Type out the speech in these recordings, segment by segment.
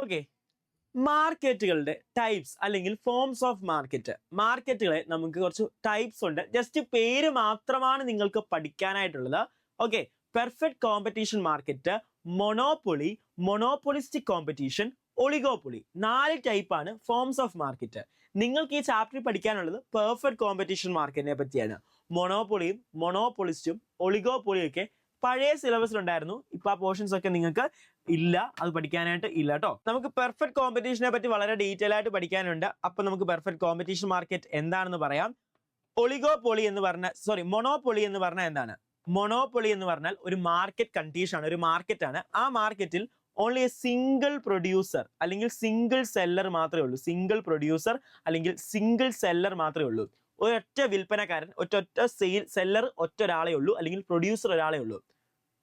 Okay, മാർക്കറ്റുകളുടെ types അല്ലെങ്കിൽ forms of മാർക്കറ്റുകളെ നമുക്ക് കുറച്ച് ടൈപ്സ് ഉണ്ട്. ജസ്റ്റ് പേര് മാത്രമാണ് നിങ്ങൾക്ക് പഠിക്കാനായിട്ടുള്ളത്. Okay, perfect competition market, monopoly, monopolistic competition, oligopoly, 4 ടൈപ്പാണ് ഫോംസ് ഓഫ് മാർക്കറ്റ്. നിങ്ങൾക്ക് ഈ ചാപ്റ്ററിൽ പഠിക്കാനുള്ളത് പെർഫെക്റ്റ് കോമ്പറ്റീഷൻ മാർക്കറ്റിനെ പറ്റിയാണ്. മൊണോപ്പൊളിയും മൊണോപ്പൊളിസ്റ്റും ഒളിഗോപ്പൊളിയും ഒക്കെ പഴയ സിലബസിലുണ്ടായിരുന്നു. ഇപ്പൊ ആ പോർഷൻസ് ഒക്കെ നിങ്ങൾക്ക് ഇല്ല, അത് പഠിക്കാനായിട്ട് ഇല്ല കേട്ടോ. നമുക്ക് പെർഫെക്റ്റ് കോമ്പറ്റീഷനെ പറ്റി വളരെ ഡീറ്റെയിൽ ആയിട്ട് പഠിക്കാനുണ്ട്. അപ്പൊ നമുക്ക് പെർഫെക്റ്റ് കോമ്പറ്റീഷൻ മാർക്കറ്റ് എന്താണെന്ന് പറയാം. ഒളിഗോപ്പൊളി എന്ന് പറഞ്ഞ മൊണോപ്പൊളി എന്ന് പറഞ്ഞാൽ എന്താണ്? മൊണോപ്പൊളി എന്ന് പറഞ്ഞാൽ ഒരു മാർക്കറ്റ് കണ്ടീഷൻ ആണ്, ഒരു മാർക്കറ്റ് ആണ്. ആ മാർക്കറ്റിൽ ഓൺലി എ സിംഗിൾ പ്രൊഡ്യൂസർ അല്ലെങ്കിൽ സിംഗിൾ സെല്ലർ മാത്രമേ ഉള്ളൂ. സിംഗിൾ പ്രൊഡ്യൂസർ അല്ലെങ്കിൽ സിംഗിൾ സെല്ലർ മാത്രമേ ഉള്ളൂ. ഒരൊറ്റ വിൽപ്പനക്കാരൻ, ഒറ്റ സെല്ലർ ഒരാളെ ഉള്ളൂ, അല്ലെങ്കിൽ പ്രൊഡ്യൂസർ ഒരാളെ ഉള്ളൂ.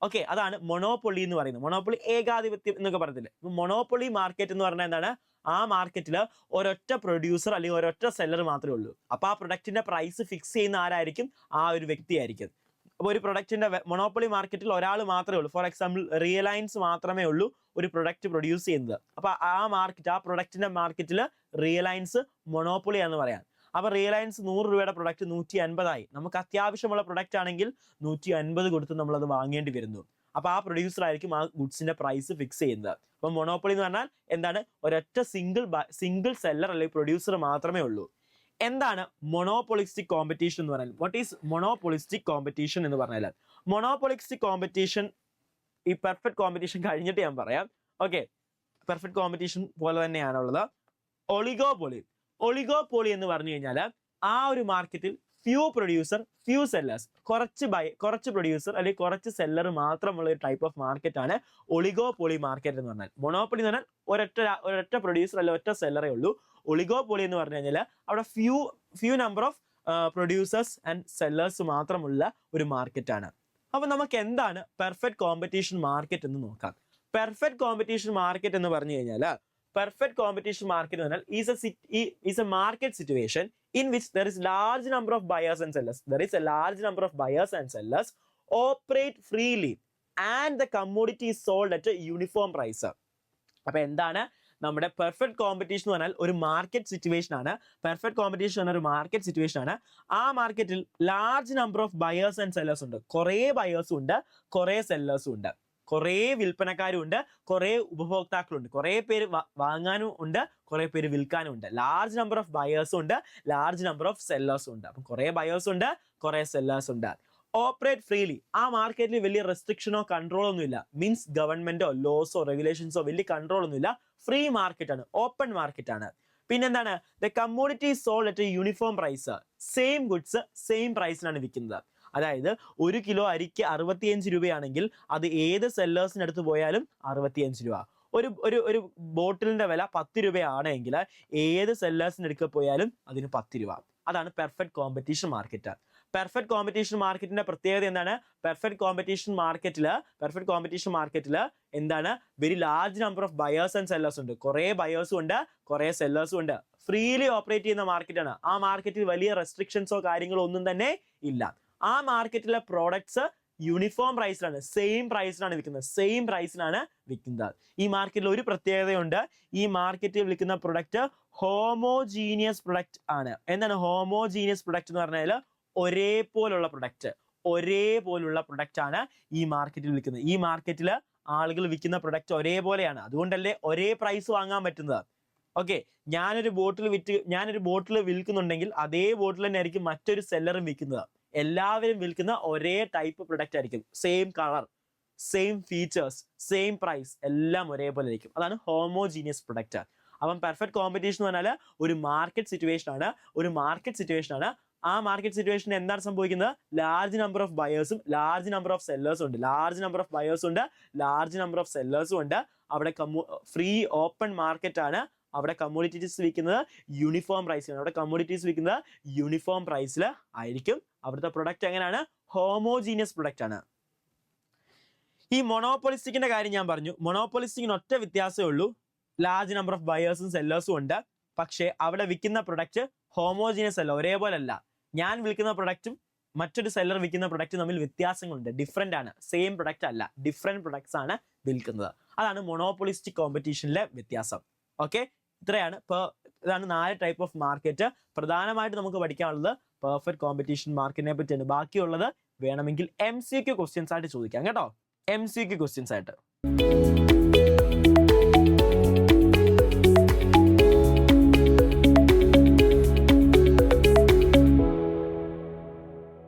ഓക്കെ, അതാണ് മൊണോപ്പൊളി എന്ന് പറയുന്നത്. മൊണോപ്പൊളി ഏകാധിപത്യം എന്നൊക്കെ പറയത്തില്ലേ. മൊണോപ്പൊളി മാർക്കറ്റ് എന്ന് പറഞ്ഞാൽ എന്താണ്? ആ മാർക്കറ്റിൽ ഒരൊറ്റ പ്രൊഡ്യൂസർ അല്ലെങ്കിൽ ഒരൊറ്റ സെല്ലർ മാത്രമേ ഉള്ളൂ. അപ്പൊ ആ പ്രൊഡക്റ്റിന്റെ പ്രൈസ് ഫിക്സ് ചെയ്യുന്ന ആരായിരിക്കും? ആ ഒരു വ്യക്തിയായിരിക്കും. അപ്പോൾ ഒരു പ്രൊഡക്റ്റിന്റെ മൊണോപ്പൊളി മാർക്കറ്റിൽ ഒരാൾ മാത്രമേ ഉള്ളൂ. ഫോർ എക്സാമ്പിൾ റിയലയൻസ് മാത്രമേ ഉള്ളൂ ഒരു പ്രൊഡക്റ്റ് പ്രൊഡ്യൂസ് ചെയ്യുന്നത്. അപ്പൊ ആ പ്രൊഡക്റ്റിന്റെ മാർക്കറ്റിൽ റിയലയൻസ് മൊണോപ്പൊളി എന്ന് പറയാം. അപ്പൊ റിയലയൻസ് 100 രൂപയുടെ പ്രൊഡക്റ്റ് 150 ആയി. നമുക്ക് അത്യാവശ്യമുള്ള പ്രൊഡക്റ്റ് ആണെങ്കിൽ 150 കൊടുത്ത് നമ്മൾ അത് വാങ്ങേണ്ടി വരുന്നു. അപ്പൊ ആ പ്രൊഡ്യൂസർ ആയിരിക്കും ആ ഗുഡ്സിന്റെ പ്രൈസ് ഫിക്സ് ചെയ്യുന്നത്. അപ്പൊ മൊണോപ്പൊളി എന്ന് പറഞ്ഞാൽ എന്താണ്? ഒരൊറ്റ സിംഗിൾ സെല്ലർ അല്ലെങ്കിൽ പ്രൊഡ്യൂസർ മാത്രമേ ഉള്ളൂ. എന്താണ് മൊണോപ്പൊളിസ്റ്റിക് കോമ്പറ്റീഷൻ എന്ന് പറഞ്ഞാൽ? വാട്ട് ഈസ് മൊണോപ്പൊളിസ്റ്റിക് കോമ്പറ്റീഷൻ എന്ന് പറഞ്ഞാൽ? മൊണോപ്പൊളിസ്റ്റിക് കോമ്പറ്റീഷൻ ഈ പെർഫെക്റ്റ് കോമ്പറ്റീഷൻ കഴിഞ്ഞിട്ട് ഞാൻ പറയാം. ഓക്കെ, പെർഫെക്റ്റ് കോമ്പറ്റീഷൻ പോലെ തന്നെയാണുള്ളത്. ഒളിഗോപ്പൊളി എന്ന് പറഞ്ഞു കഴിഞ്ഞാൽ ആ ഒരു മാർക്കറ്റിൽ ഫ്യൂ പ്രൊഡ്യൂസർ ഫ്യൂ സെല്ലേഴ്സ്, കുറച്ച് പ്രൊഡ്യൂസർ അല്ലെങ്കിൽ കുറച്ച് സെല്ലർ മാത്രമുള്ള ഒരു ടൈപ്പ് ഓഫ് മാർക്കറ്റ് ആണ് ഒളിഗോപ്പൊളി മാർക്കറ്റ് എന്ന് പറഞ്ഞാൽ. മൊണോപ്പൊളി എന്ന് പറഞ്ഞാൽ ഒരൊറ്റ പ്രൊഡ്യൂസർ അല്ലെങ്കിൽ ഒറ്റ സെല്ലറേ ഉള്ളൂ. ഒളിഗോപ്പൊളി എന്ന് പറഞ്ഞു കഴിഞ്ഞാൽ അവിടെ few number of producers and sellers മാത്രമുള്ള ഒരു മാർക്കറ്റ് ആണ്. അപ്പൊ നമുക്ക് എന്താണ് പെർഫെക്റ്റ് കോമ്പറ്റീഷൻ മാർക്കറ്റ് എന്ന് നോക്കാം. പെർഫെക്റ്റ് കോമ്പറ്റീഷൻ മാർക്കറ്റ് എന്ന് പറഞ്ഞു കഴിഞ്ഞാൽ പെർഫെക്റ്റ് കോമ്പറ്റീഷൻ മാർക്കറ്റ് എന്ന് പറഞ്ഞാൽ is a market situation in which there is large number of buyers and sellers. There is a large number of buyers and sellers operate freely and the commodity is sold at a uniform price. അപ്പൊ എന്താണ് നമ്മുടെ perfect competition എന്ന് പറഞ്ഞാൽ? ഒരു market situation ആണ്. Perfect competition എന്ന ഒരു market situation ആണ്. ആ മാർക്കറ്റിൽ large number of buyers and sellers ഉണ്ട്. കുറേ ബയേഴ്സും ഉണ്ട്, കുറേ സെല്ലേഴ്സും ഉണ്ട്. കുറേ വിൽപ്പനക്കാരും ഉണ്ട്, കുറേ ഉപഭോക്താക്കളുണ്ട്. കുറേ പേര് വാങ്ങാനും ഉണ്ട്, കുറേ പേര് വിൽക്കാനും ഉണ്ട്. ലാർജ് നമ്പർ ഓഫ് ബയേഴ്സും ഉണ്ട്, ലാർജ് നമ്പർ ഓഫ് സെല്ലേഴ്സും ഉണ്ട്. അപ്പം കുറേ ബയേഴ്സ് ഉണ്ട്, കുറേ സെല്ലേഴ്സ് ഉണ്ട്. ഓപ്പറേറ്റ് ഫ്രീലി, ആ മാർക്കറ്റിൽ വലിയ റെസ്ട്രിക്ഷനോ കൺട്രോളോ ഒന്നുമില്ല. മീൻസ് ഗവൺമെന്റോ ലോസോ റെഗുലേഷൻസോ വലിയ കൺട്രോൾ ഒന്നുമില്ല. ഫ്രീ മാർക്കറ്റ് ആണ്, ഓപ്പൺ മാർക്കറ്റ് ആണ്. പിന്നെന്താണ്? The commodity sold at a uniform price. Same goods same പ്രൈസിനാണ് വിൽക്കുന്നത്. അതായത് 1 കിലോ അരിക്ക് 65 രൂപയാണെങ്കിൽ അത് ഏത് സെല്ലേഴ്സിനടുത്ത് പോയാലും 65 രൂപ. ഒരു ബോട്ടിലിന്റെ വില 10 രൂപയാണെങ്കിൽ ഏത് സെല്ലേഴ്സിനടുത്ത് പോയാലും അതിന് 10 രൂപ. അതാണ് perfect competition market. Perfect competition മാർക്കറ്റിന്റെ പ്രത്യേകത എന്താണ്? പെർഫെക്റ്റ് കോമ്പറ്റീഷൻ മാർക്കറ്റിൽ എന്താണ്? Very large number of buyers and sellers ഉണ്ട്. കുറേ ബയേഴ്സും ഉണ്ട്, കുറേ സെല്ലേഴ്സും ഉണ്ട്. ഫ്രീലി ഓപ്പറേറ്റ് ചെയ്യുന്ന മാർക്കറ്റാണ്. ആ മാർക്കറ്റിൽ വലിയ റെസ്ട്രിക്ഷൻസോ കാര്യങ്ങളോ ഒന്നും തന്നെ ഇല്ല. ആ മാർക്കറ്റിലെ പ്രോഡക്ട്സ് യൂണിഫോം പ്രൈസിലാണ്, സെയിം പ്രൈസിലാണ് വിൽക്കുന്നത്. ഈ മാർക്കറ്റിൽ ഒരു പ്രത്യേകതയുണ്ട്. ഈ മാർക്കറ്റിൽ വിൽക്കുന്ന പ്രൊഡക്റ്റ് ഹോമോജീനിയസ് പ്രൊഡക്റ്റ് ആണ്. എന്താണ് ഹോമോജീനിയസ് പ്രൊഡക്റ്റ് എന്ന് പറഞ്ഞാൽ? ഒരേപോലുള്ള പ്രൊഡക്റ്റ് ആണ് ഈ മാർക്കറ്റിൽ വിൽക്കുന്നത്. ഈ മാർക്കറ്റിൽ ആളുകൾ വിൽക്കുന്ന പ്രൊഡക്റ്റ് ഒരേപോലെയാണ്. അതുകൊണ്ടല്ലേ ഒരേ പ്രൈസ് വാങ്ങാൻ പറ്റുന്നത്. ഓക്കെ, ഞാനൊരു ബോട്ടിൽ വിൽക്കുന്നുണ്ടെങ്കിൽ അതേ ബോട്ടിൽ തന്നെ ആയിരിക്കും മറ്റൊരു സെല്ലറും വിൽക്കുന്നത്. എല്ലാവരും വിൽക്കുന്ന ഒരേ ടൈപ്പ് പ്രൊഡക്റ്റ് ആയിരിക്കും. Same colour, same features, same price, എല്ലാം ഒരേപോലെ ആയിരിക്കും. അതാണ് ഹോമോജീനിയസ് പ്രൊഡക്റ്റ്. അപ്പം പെർഫെക്റ്റ് കോമ്പറ്റീഷൻ എന്ന് പറഞ്ഞാൽ ഒരു മാർക്കറ്റ് സിറ്റുവേഷൻ ആണ്. ആ മാർക്കറ്റ് സിറ്റുവേഷൻ എന്താണ് സംഭവിക്കുന്നത്? ലാർജ് നമ്പർ ഓഫ് ബയേഴ്സും ലാർജ് നമ്പർ ഓഫ് സെല്ലേഴ്സും ഉണ്ട്. ലാർജ് നമ്പർ ഓഫ് സെല്ലേഴ്സും ഉണ്ട്. അവിടെ ഫ്രീ ഓപ്പൺ മാർക്കറ്റ് ആണ്. അവിടെ കമ്മോഡിറ്റീസ് വിൽക്കുന്നത് യൂണിഫോം പ്രൈസിൽ ആയിരിക്കും. അവിടുത്തെ പ്രൊഡക്റ്റ് എങ്ങനെയാണ്? ഹോമോജീനിയസ് പ്രൊഡക്റ്റ് ആണ്. ഈ മൊണോപ്പൊളിസ്റ്റിക്കിന്റെ കാര്യം ഞാൻ പറഞ്ഞു. മൊണോപ്പൊളിസ്റ്റിക്കിന് ഒറ്റ വ്യത്യാസമേ ഉള്ളൂ. ലാർജ് നമ്പർ ഓഫ് ബയേഴ്സും സെല്ലേഴ്സും ഉണ്ട്. പക്ഷേ അവിടെ വിൽക്കുന്ന പ്രൊഡക്റ്റ് ഹോമോജീനിയസ് അല്ല, ഒരേപോലെ അല്ല. ഞാൻ വിൽക്കുന്ന പ്രൊഡക്റ്റും മറ്റൊരു സെല്ലർ വിൽക്കുന്ന പ്രൊഡക്റ്റും തമ്മിൽ വ്യത്യാസങ്ങളുണ്ട്, ഡിഫറെന്റ് ആണ്. സെയിം പ്രൊഡക്റ്റ് അല്ല, ഡിഫറെന്റ് പ്രൊഡക്ട്സ് ആണ് വിൽക്കുന്നത്. അതാണ് മൊണോപ്പൊളിസ്റ്റിക് കോമ്പറ്റീഷനിലെ വ്യത്യാസം. ഓക്കെ, ഇത്രയാണ്. ഇപ്പോൾ ഇതാണ് 4 ടൈപ്പ് ഓഫ് മാർക്കറ്റ്. പ്രധാനമായിട്ട് നമുക്ക് പഠിക്കാനുള്ളത് പെർഫെക്റ്റ് കോമ്പറ്റീഷൻ മാർക്കറ്റിനെ പറ്റിയാണ്. ബാക്കിയുള്ളത് വേണമെങ്കിൽ MCQ ക്വസ്റ്റ്യൻസ് ആയിട്ട് ചോദിക്കാം കേട്ടോ, MCQ ക്വസ്റ്റ്യൻസ് ആയിട്ട്.